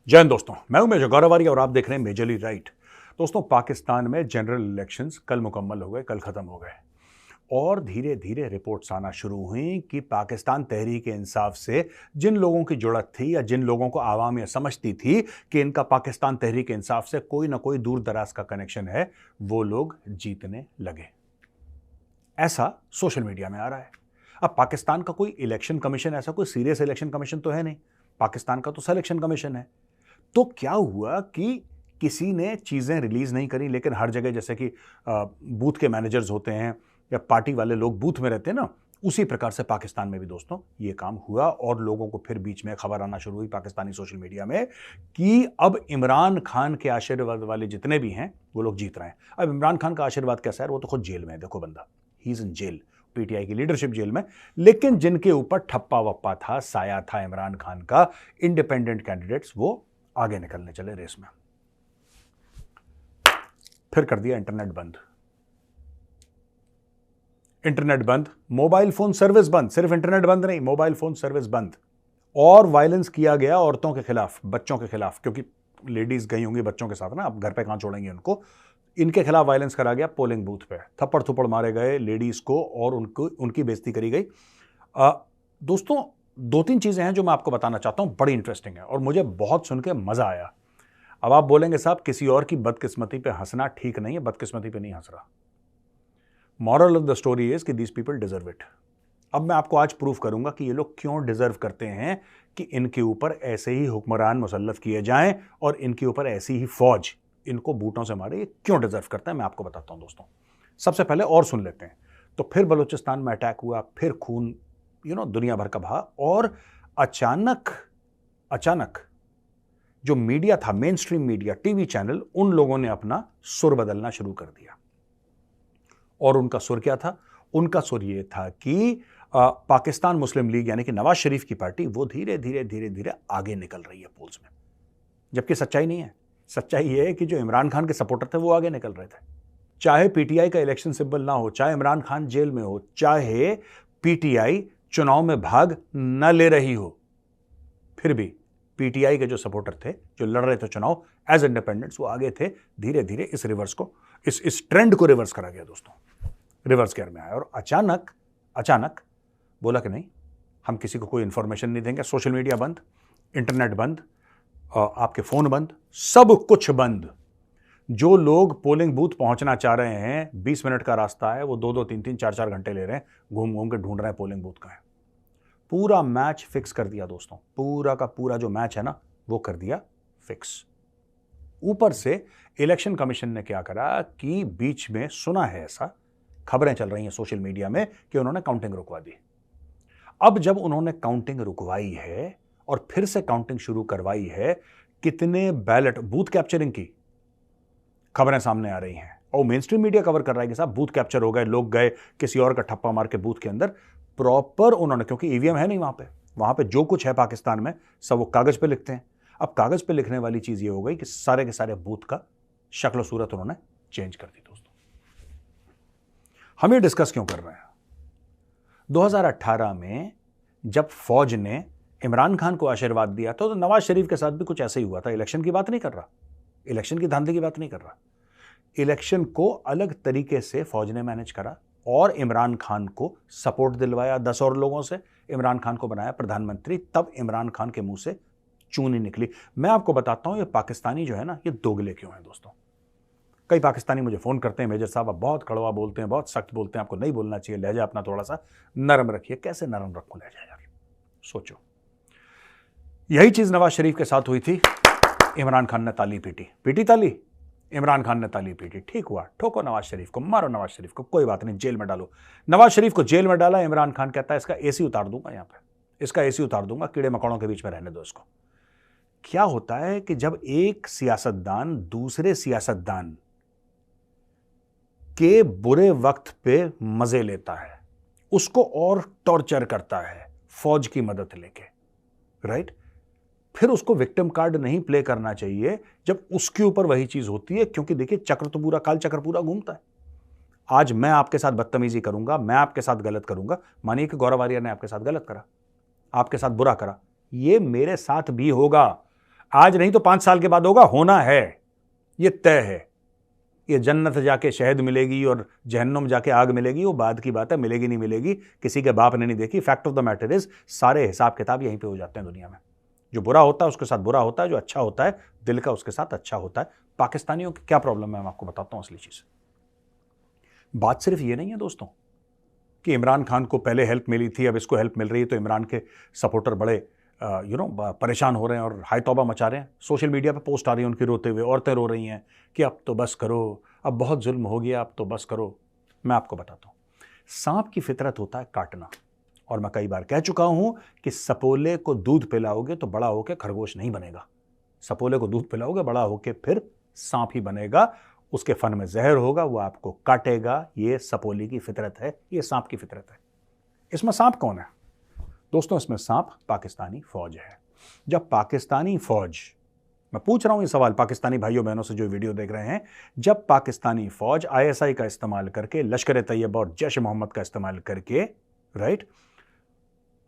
जय हिंद दोस्तों, मैं हूं मेजर गौरव आर्य और आप देख रहे हैं मेजरली राइट। दोस्तों, पाकिस्तान में जनरल इलेक्शंस कल मुकम्मल हो गए, कल खत्म हो गए और धीरे धीरे रिपोर्ट्स आना शुरू हुई कि पाकिस्तान तहरीक इंसाफ से जिन लोगों की जुड़त थी या जिन लोगों को आवाम यह समझती थी कि इनका पाकिस्तान तहरीक इंसाफ से कोई ना कोई दूर दराज का कनेक्शन है, वो लोग जीतने लगे। ऐसा सोशल मीडिया में आ रहा है। अब पाकिस्तान का कोई इलेक्शन कमीशन, ऐसा कोई सीरियस इलेक्शन कमीशन तो है नहीं। पाकिस्तान का तो सिलेक्शन कमीशन है। तो क्या हुआ कि किसी ने चीजें रिलीज नहीं करी, लेकिन हर जगह जैसे कि बूथ के मैनेजर्स होते हैं या पार्टी वाले लोग बूथ में रहते हैं ना, उसी प्रकार से पाकिस्तान में भी दोस्तों ये काम हुआ और लोगों को फिर बीच में खबर आना शुरू हुई पाकिस्तानी सोशल मीडिया में कि अब इमरान खान के आशीर्वाद वाले जितने भी हैं वो लोग जीत रहे हैं। अब इमरान खान का आशीर्वाद कैसा है? वो तो खुद जेल में है। देखो बंदा, he is in jail, PTI की लीडरशिप जेल में। लेकिन जिनके ऊपर ठप्पा वप्पा था, साया था इमरान खान का, इंडिपेंडेंट कैंडिडेट्स, वो आगे निकलने चले रेस में। फिर कर दिया इंटरनेट बंद। इंटरनेट बंद, मोबाइल फोन सर्विस बंद। सिर्फ इंटरनेट बंद नहीं, मोबाइल फोन सर्विस बंद। और वायलेंस किया गया औरतों के खिलाफ, बच्चों के खिलाफ, क्योंकि लेडीज गई होंगी बच्चों के साथ ना, अब घर पे कहां छोड़ेंगे उनको। इनके खिलाफ वायलेंस करा गया। पोलिंग बूथ पे थप्पड़ थुप्पड़ मारे गए लेडीज को और उनकी बेइज्जती करी गई। दोस्तों, दो तीन चीजें हैं जो मैं आपको बताना चाहता हूं, बड़ी इंटरेस्टिंग है और मुझे बहुत सुन के मजा आया। अब आप बोलेंगे साहब किसी और की बदकिस्मती पे हंसना ठीक नहीं है। बदकिस्मती पे नहीं हंस रहा। Moral of the story is कि दीज पीपल डिजर्व इट। अब मैं आपको आज प्रूव करूंगा कि ये लोग क्यों डिजर्व करते हैं कि इनके ऊपर ऐसे ही हुक्मरान मुसल्लत किए जाएं और इनके ऊपर ऐसी ही फौज इनको बूटों से मारे। ये क्यों डिजर्व करते हैं मैं आपको बताता हूं दोस्तों। सबसे पहले और सुन लेते हैं। तो फिर बलूचिस्तान में अटैक हुआ, फिर खून दुनिया भर का बहा और अचानक जो मीडिया था, main stream media, TV channel, उन लोगों ने अपना सुर बदलना शुरू कर दिया। और उनका सुर क्या था? उनका सुर यह था कि पाकिस्तान मुस्लिम लीग यानी कि नवाज शरीफ की पार्टी वो धीरे धीरे आगे निकल रही है पोल्स में। जबकि सच्चाई नहीं है। सच्चाई यह है कि जो इमरान खान के सपोर्टर थे वो आगे निकल रहे थे। चाहे पीटीआई का इलेक्शन सिंबल ना हो, चाहे इमरान खान जेल में हो, चाहे पीटीआई चुनाव में भाग न ले रही हो, फिर भी पीटीआई के जो सपोर्टर थे, जो लड़ रहे थे चुनाव एज इंडिपेंडेंट्स, वो आगे थे। धीरे धीरे इस रिवर्स को, इस ट्रेंड को रिवर्स करा गया दोस्तों। रिवर्स गियर में आया और अचानक बोला कि नहीं, हम किसी को कोई इंफॉर्मेशन नहीं देंगे। सोशल मीडिया बंद, इंटरनेट बंद, आपके फोन बंद, सब कुछ बंद। जो लोग पोलिंग बूथ पहुंचना चाह रहे हैं, 20 मिनट का रास्ता है, वो 2-2, 3-3, 4-4 घंटे ले रहे हैं, घूम घूम के ढूंढ रहे हैं पोलिंग बूथ का है। पूरा मैच फिक्स कर दिया दोस्तों। पूरा का पूरा जो मैच है ना, वो कर दिया फिक्स। ऊपर से इलेक्शन कमीशन ने क्या करा कि बीच में, सुना है ऐसा, खबरें चल रही हैं सोशल मीडिया में कि उन्होंने काउंटिंग रुकवा दी। अब जब उन्होंने काउंटिंग रुकवाई है और फिर से काउंटिंग शुरू करवाई है, कितने बैलेट, बूथ कैप्चरिंग की खबरें सामने आ रही हैं और मेन स्ट्रीम मीडिया कवर कर रहा है कि साहब बूथ कैप्चर हो गए, लोग गए किसी और का ठप्पा मार के बूथ के अंदर। प्रॉपर उन्होंने, क्योंकि ईवीएम है नहीं वहां पे जो कुछ है पाकिस्तान में सब वो कागज पे लिखते हैं। अब कागज पे लिखने वाली चीज ये हो गई कि सारे के सारे बूथ का शक्ल सूरत उन्होंने चेंज कर दी दोस्तों। हम ये डिस्कस क्यों कर रहे हैं? 2018 में जब फौज ने इमरान खान को आशीर्वाद दिया तो नवाज शरीफ के साथ भी कुछ ऐसा ही हुआ था। इलेक्शन की बात नहीं कर रहा, इलेक्शन की धांधली की बात नहीं कर रहा। इलेक्शन को अलग तरीके से फौज ने मैनेज करा और इमरान खान को सपोर्ट दिलवाया 10 और लोगों से, इमरान खान को बनाया प्रधानमंत्री। तब इमरान खान के मुंह से चूनी निकली। मैं आपको बताता हूं ये पाकिस्तानी जो है ना, ये दोगले क्यों हैं दोस्तों। कई पाकिस्तानी मुझे फोन करते हैं, मेजर साहब आप बहुत कड़वा बोलते हैं, बहुत सख्त बोलते हैं, आपको नहीं बोलना चाहिए, लहजा अपना थोड़ा सा नरम रखिए। कैसे नरम रखूं लहजा यार? सोचो, यही चीज नवाज शरीफ के साथ हुई थी। इमरान खान ने ताली पीटी ताली, इमरान खान ने ताली पीटी, ठीक हुआ, ठोको नवाज शरीफ को, मारो नवाज शरीफ को, कोई बात नहीं, जेल में डालो। नवाज शरीफ को जेल में डाला। इमरान खान कहता है इसका एसी उतार दूंगा, यहां पे इसका एसी उतार दूंगा, कीड़े मकोड़ों के बीच में रहने दो इसको। क्या होता है कि जब एक सियासतदान दूसरे सियासतदान के बुरे वक्त पे मजे लेता है, उसको और टॉर्चर करता है फौज की मदद लेके, राइट, फिर उसको विक्टिम कार्ड नहीं प्ले करना चाहिए जब उसके ऊपर वही चीज होती है। क्योंकि देखिए, चक्र तो पूरा, काल चक्र पूरा घूमता है। आज मैं आपके साथ बदतमीजी करूंगा, मैं आपके साथ गलत करूंगा, मानिए कि गौरव आर्य ने आपके साथ गलत करा, आपके साथ बुरा करा, ये मेरे साथ भी होगा। आज नहीं तो 5 साल के बाद होगा, होना है, ये तय है। ये जन्नत जाके शहद मिलेगी और जहन्नुम जाके आग मिलेगी, वो बाद की बात है, मिलेगी नहीं मिलेगी किसी के बाप ने नहीं देखी। Fact of the matter is सारे हिसाब किताब यहीं पे हो जाते हैं दुनिया में। जो बुरा होता है उसके साथ बुरा होता है, जो अच्छा होता है दिल का उसके साथ अच्छा होता है। पाकिस्तानियों की क्या प्रॉब्लम है मैं आपको बताता हूं असली चीज। बात सिर्फ ये नहीं है दोस्तों कि इमरान खान को पहले हेल्प मिली थी, अब इसको हेल्प मिल रही है तो इमरान के सपोर्टर बड़े परेशान हो रहे हैं और हाय तौबा मचा रहे हैं। सोशल मीडिया पे पोस्ट आ रही है उनकी रोते हुए, औरतें रो रही हैं कि अब तो बस करो, अब बहुत जुल्म हो गया, अब तो बस करो। मैं आपको बताता हूँ, सांप की फितरत होता है काटना, और मैं कई बार कह चुका हूं कि सपोले को दूध पिलाओगे तो बड़ा होकर खरगोश नहीं बनेगा। सपोले को दूध पिलाओगे बड़ा होकर फिर सांप ही बनेगा, उसके फन में जहर होगा, वो आपको काटेगा। ये सपोली की फितरत है, ये सांप की फितरत है। इसमें सांप कौन है दोस्तों? इसमें सांप पाकिस्तानी फौज है। जब पाकिस्तानी फौज, मैं पूछ रहा हूं ये सवाल पाकिस्तानी भाइयों बहनों से जो वीडियो देख रहे हैं, जब पाकिस्तानी फौज आईएसआई का इस्तेमाल करके, लश्कर तैयबा और जैश मोहम्मद का इस्तेमाल करके, राइट,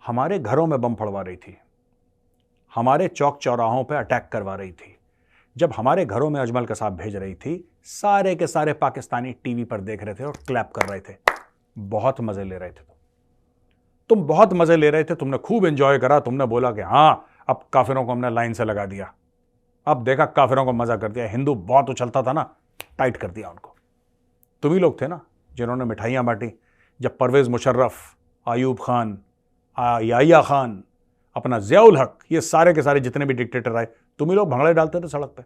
हमारे घरों में बम फड़वा रही थी, हमारे चौक चौराहों पर अटैक करवा रही थी, जब हमारे घरों में अजमल कसाब भेज रही थी, सारे के सारे पाकिस्तानी टीवी पर देख रहे थे और क्लैप कर रहे थे। बहुत मजे ले रहे थे तुम बहुत मजे ले रहे थे, तुमने खूब एंजॉय करा, तुमने बोला कि हां अब काफिरों को हमने लाइन से लगा दिया, अब देखा काफिरों को मजा कर दिया। हिंदू बहुत उछलता था ना, टाइट कर दिया उनको। तुम ही लोग थे ना जिन्होंने मिठाइयां बांटी जब परवेज मुशर्रफ, आयूब खान, याहिया खान, अपना जियाउल हक, ये सारे के सारे जितने भी डिक्टेटर आए, तुम ही लोग भंगड़े डालते थे सड़क पे,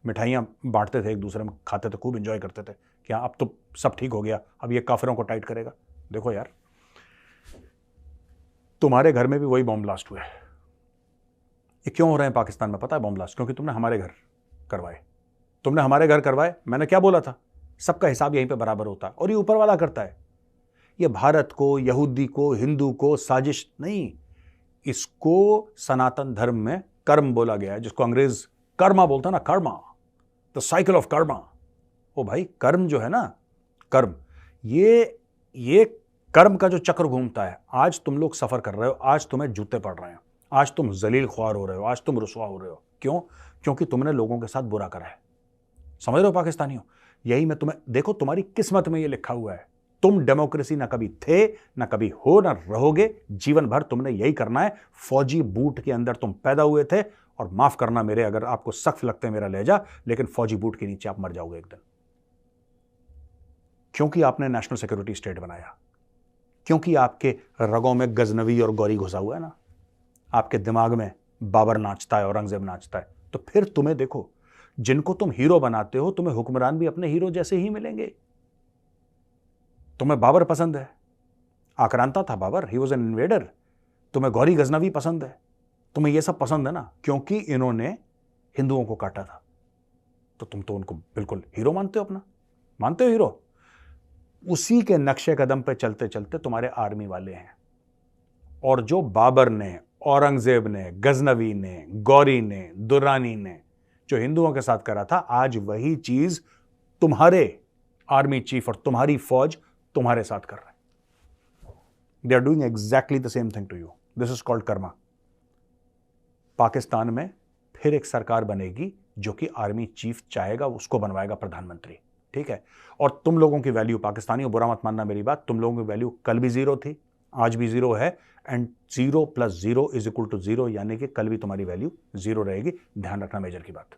मिठाइयां बांटते थे, एक दूसरे में खाते थे, खूब एंजॉय करते थे कि अब तो सब ठीक हो गया, अब ये काफिरों को टाइट करेगा। देखो यार, तुम्हारे घर में भी वही बॉम्ब ब्लास्ट हुए। ये क्यों हो रहे हैं पाकिस्तान में पता है बॉम्ब ब्लास्ट? क्योंकि तुमने हमारे घर करवाए, तुमने हमारे घर करवाए। मैंने क्या बोला था? सबका हिसाब यहीं पे बराबर होता है, और ये ऊपर वाला करता है। ये भारत को, यहूदी को, हिंदू को साजिश नहीं, इसको सनातन धर्म में कर्म बोला गया है, जिसको अंग्रेज कर्मा बोलता है ना, karma, the cycle of karma. ओ भाई, कर्म जो है ना, कर्म, ये कर्म का जो चक्र घूमता है। आज तुम लोग सफर कर रहे हो, आज तुम्हें जूते पड़ रहे हैं, आज तुम जलील ख्वार हो रहे हो, आज तुम रुसवा हो रहे हो। क्यों? क्योंकि तुमने लोगों के साथ बुरा करा है। समझ रहे हो पाकिस्तानियों? यही मैं तुम्हें, देखो तुम्हारी किस्मत में ये लिखा हुआ है, तुम डेमोक्रेसी ना कभी थे, ना कभी हो, ना रहोगे, जीवन भर तुमने यही करना है। फौजी बूट के अंदर तुम पैदा हुए थे, और माफ करना मेरे, अगर आपको सख्त लगता है मेरा लहजा, लेकिन फौजी बूट के नीचे आप मर जाओगे एक दिन। क्योंकि आपने नेशनल सिक्योरिटी स्टेट बनाया, क्योंकि आपके रगों में गजनवी और गौरी घुसा हुआ है ना, आपके दिमाग में बाबर नाचता है, औरंगजेब नाचता है। तो फिर तुम्हें देखो, जिनको तुम हीरो बनाते हो, तुम्हें हुक्मरान भी अपने हीरो जैसे ही मिलेंगे। तुम्हें बाबर पसंद है, आक्रांता था Babur, he was an invader. तुम्हें गौरी गजनवी पसंद है, तुम्हें यह सब पसंद है ना, क्योंकि इन्होंने हिंदुओं को काटा था। तो तुम तो उनको बिल्कुल हीरो मानते हो, अपना मानते हो हीरो। उसी के नक्शे कदम पे चलते चलते तुम्हारे आर्मी वाले हैं। और जो बाबर ने, औरंगजेब ने, गजनवी ने, गौरी ने, दुर्रानी ने जो हिंदुओं के साथ करा था, आज वही चीज तुम्हारे आर्मी चीफ और तुम्हारी फौज तुम्हारे साथ कर रहे हैं। They are doing exactly the same thing to you. This is called karma. Pakistan में फिर एक सरकार बनेगी जो कि आर्मी चीफ चाहेगा, उसको बनवाएगा प्रधानमंत्री, ठीक है? और तुम लोगों की वैल्यू, पाकिस्तानियों बुरा मत मानना मेरी बात, तुम लोगों की वैल्यू कल भी जीरो थी, आज भी जीरो है, एंड 0 + 0 = 0, यानी कि कल भी तुम्हारी वैल्यू जीरो रहेगी। ध्यान रखना मेजर की बात।